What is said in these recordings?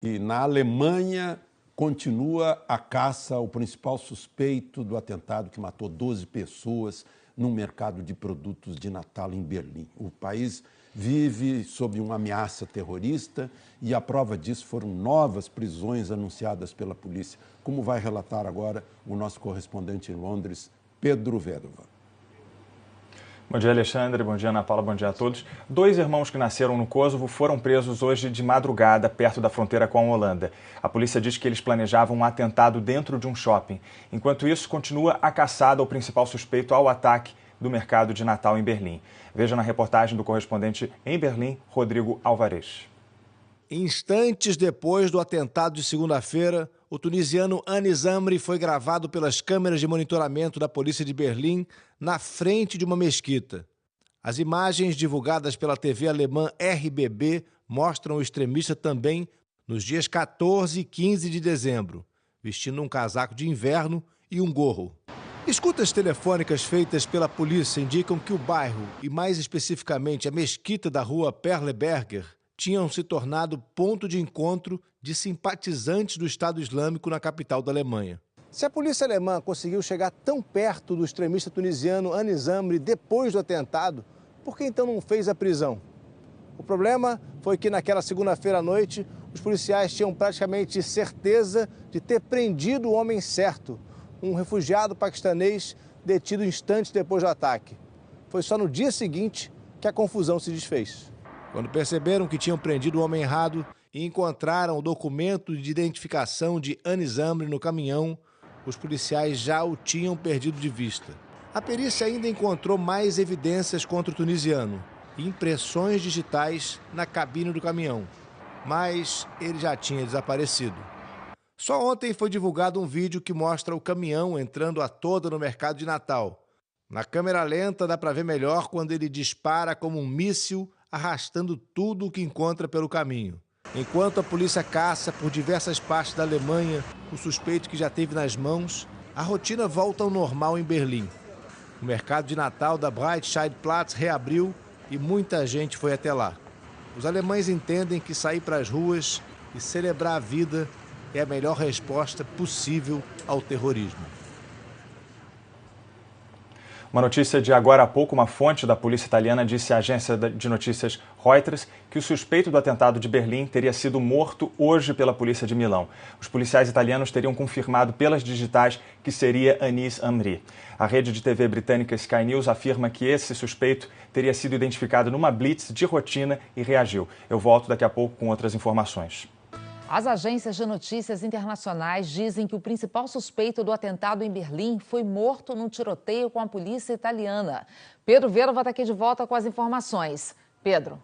E na Alemanha continua a caça ao principal suspeito do atentado que matou 12 pessoas num mercado de produtos de Natal em Berlim. O país vive sob uma ameaça terrorista e a prova disso foram novas prisões anunciadas pela polícia, como vai relatar agora o nosso correspondente em Londres, Pedro Vedova. Bom dia, Alexandre. Bom dia, Ana Paula. Bom dia a todos. 2 irmãos que nasceram no Kosovo foram presos hoje de madrugada, perto da fronteira com a Holanda. A polícia diz que eles planejavam um atentado dentro de um shopping. Enquanto isso, continua a caçada ao principal suspeito ao ataque do mercado de Natal em Berlim. Veja na reportagem do correspondente em Berlim, Rodrigo Alvarez. Instantes depois do atentado de segunda-feira, o tunisiano Anis Amri foi gravado pelas câmeras de monitoramento da polícia de Berlim na frente de uma mesquita. As imagens divulgadas pela TV alemã RBB mostram o extremista também nos dias 14 e 15 de dezembro, vestindo um casaco de inverno e um gorro. Escutas telefônicas feitas pela polícia indicam que o bairro, e mais especificamente a mesquita da rua Perleberger, tinham se tornado ponto de encontro de simpatizantes do Estado Islâmico na capital da Alemanha. Se a polícia alemã conseguiu chegar tão perto do extremista tunisiano Anis Amri depois do atentado, por que então não fez a prisão? O problema foi que naquela segunda-feira à noite, os policiais tinham praticamente certeza de ter prendido o homem certo, um refugiado paquistanês detido instantes depois do ataque. Foi só no dia seguinte que a confusão se desfez. Quando perceberam que tinham prendido o homem errado e encontraram o documento de identificação de Anis Amri no caminhão, os policiais já o tinham perdido de vista. A perícia ainda encontrou mais evidências contra o tunisiano, impressões digitais na cabine do caminhão, mas ele já tinha desaparecido. Só ontem foi divulgado um vídeo que mostra o caminhão entrando a toda no mercado de Natal. Na câmera lenta dá para ver melhor quando ele dispara como um míssil, arrastando tudo o que encontra pelo caminho. Enquanto a polícia caça por diversas partes da Alemanha o suspeito que já teve nas mãos, a rotina volta ao normal em Berlim. O mercado de Natal da Breitscheidplatz reabriu e muita gente foi até lá. Os alemães entendem que sair para as ruas e celebrar a vida é a melhor resposta possível ao terrorismo. Uma notícia de agora há pouco, uma fonte da polícia italiana disse à agência de notícias Reuters que o suspeito do atentado de Berlim teria sido morto hoje pela polícia de Milão. Os policiais italianos teriam confirmado pelas digitais que seria Anis Amri. A rede de TV britânica Sky News afirma que esse suspeito teria sido identificado numa blitz de rotina e reagiu. Eu volto daqui a pouco com outras informações. As agências de notícias internacionais dizem que o principal suspeito do atentado em Berlim foi morto num tiroteio com a polícia italiana. Pedro Vedova está aqui de volta com as informações. Pedro.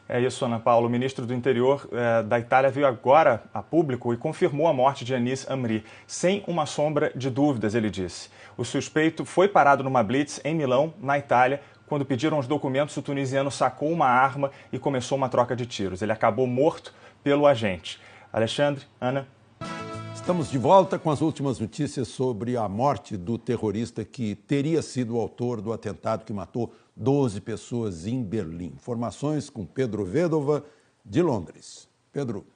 É isso, Ana Paula. O ministro do Interior da Itália veio agora a público e confirmou a morte de Anis Amri. Sem uma sombra de dúvidas, ele disse. O suspeito foi parado numa blitz em Milão, na Itália. Quando pediram os documentos, o tunisiano sacou uma arma e começou uma troca de tiros. Ele acabou morto pelo agente. Alexandre, Ana. Estamos de volta com as últimas notícias sobre a morte do terrorista que teria sido o autor do atentado que matou 12 pessoas em Berlim. Informações com Pedro Vedova, de Londres. Pedro.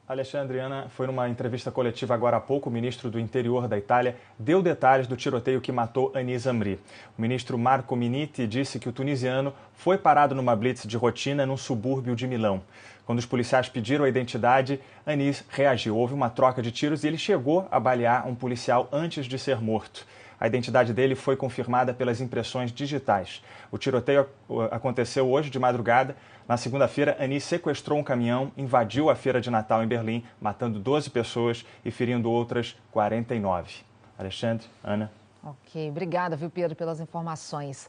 Alexandre, Ana, foi numa entrevista coletiva agora há pouco, o ministro do Interior da Itália deu detalhes do tiroteio que matou Anis Amri. O ministro Marco Minniti disse que o tunisiano foi parado numa blitz de rotina num subúrbio de Milão. Quando os policiais pediram a identidade, Anis reagiu. Houve uma troca de tiros e ele chegou a balear um policial antes de ser morto. A identidade dele foi confirmada pelas impressões digitais. O tiroteio aconteceu hoje de madrugada. Na segunda-feira, Anis sequestrou um caminhão, invadiu a feira de Natal em Berlim, matando 12 pessoas e ferindo outras 49. Alexandre, Ana. Ok, obrigada, viu, Pedro, pelas informações.